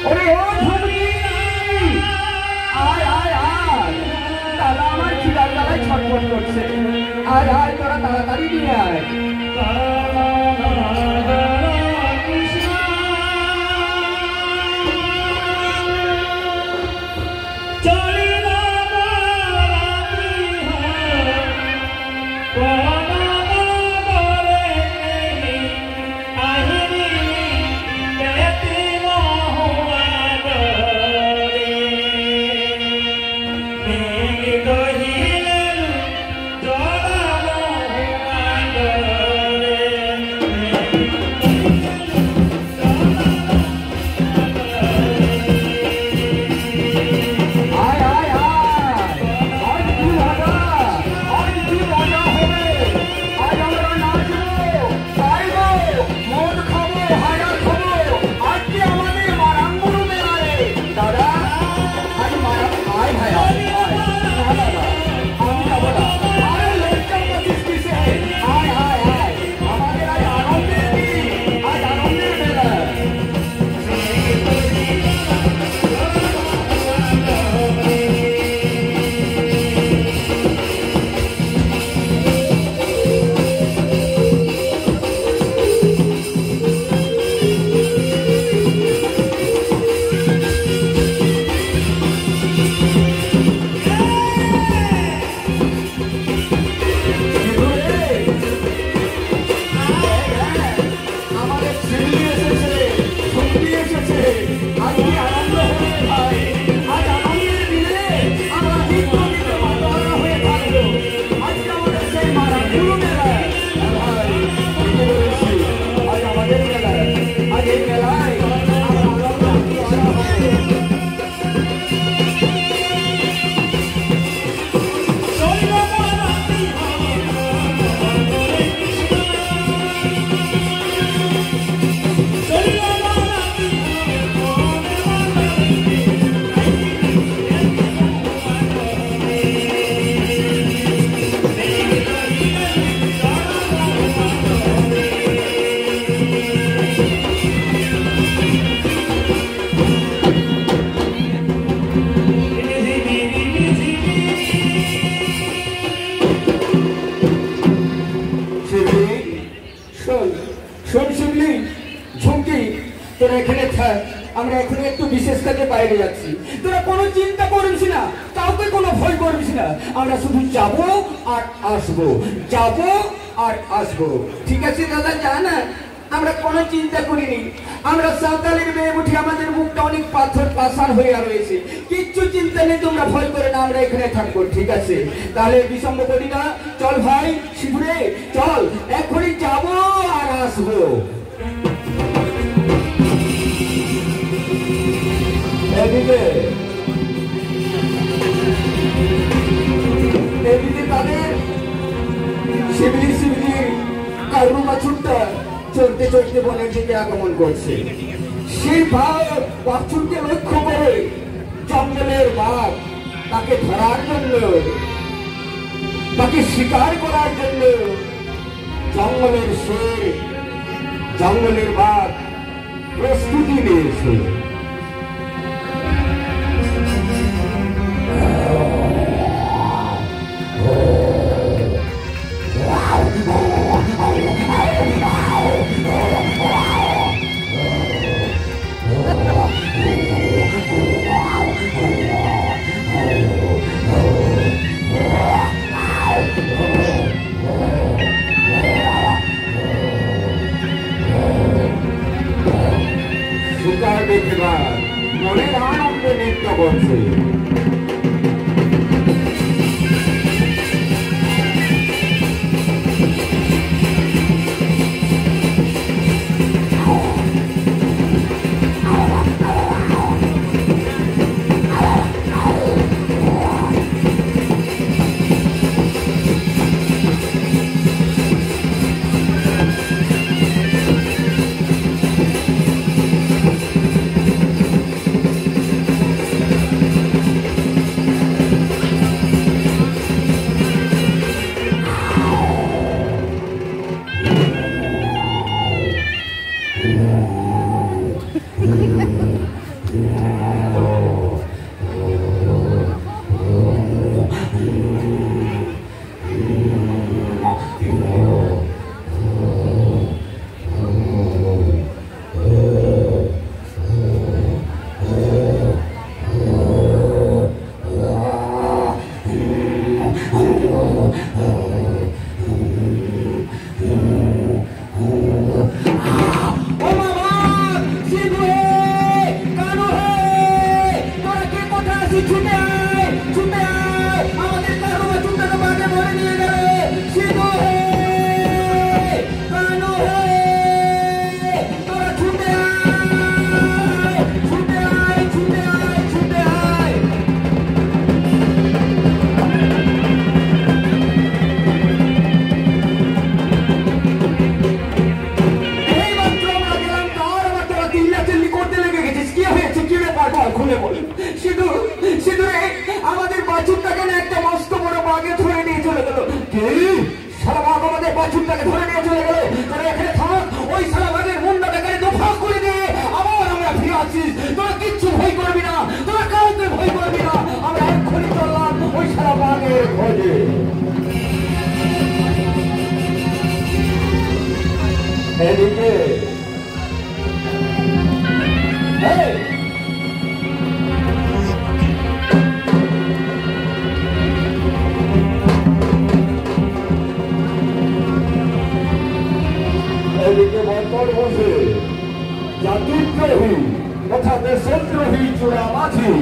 ওরে ও ধুবড়ি, আয় আয় আয়, দাদা আমার খিদার জ্বালায় ছটফট করছে। আয় আয়, তোরা তাড়াতাড়ি নিয়ে আয়। আমরা এখন একটু বিশেষ কাজে বাইরে যাচ্ছি, তোরা কোনো চিন্তা করিস না, কাউকে কোনো ভয় করিস না। আমরা শুধু যাবো আর আসবো, যাবো আর আসবো। ঠিক আছে দাদা, জানা আমরা কোনো চিন্তা করিনি। আমরা সাঁওতালের মেয়ে উঠে আমাদের মুখটা অনেক পাথর পাষাণ হয়ে রয়েছে, কিচ্ছু চিন্তা নেই, তোমরা ভয় করে না, আমরা এখানে থাকবো। ঠিক আছে, তাহলে বিসম্ব করি না, চল ভাই শিবরে চল, এখনই যাবো আর আসবো। এদিকে তাদের শিবলি কারু বাছুরটা চলতে চলতে বনের দিকে আগমন করছে। সেই বাছুরকে লক্ষ্য করে জঙ্গলের বাঘ তাকে ধরার জন্য, তাকে শিকার করার জন্য জঙ্গলের শের, জঙ্গলের বাঘ প্রস্তুতি নিয়েছে। শিকার দেখবার মনের আনন্দে নৃত্য করছে। আমাদের বাছুরটাকে না একটা মস্ত বড় বাঘে ধরে নিয়ে চলে গেল। সারা বাঘ আমাদের বাছুরটাকে ধরে নিয়ে চলে গেল। তোরা এখানে থাক, ওই সারা বাঘের মুন্ডটাকে দফা করে দিয়ে আবার আমরা ফিরে আসিস। তোরা কিচ্ছু ভয় করবি না, তোরা কাউকে ভয় করবি না। আমরা এক্ষুনি চললাম ওই সারা বাঘের খোঁজে। এদিকে এদিকে বর্তমান বসে জাতিদ্রোহী তথা দেশদ্রোহী চূড়ামাঝি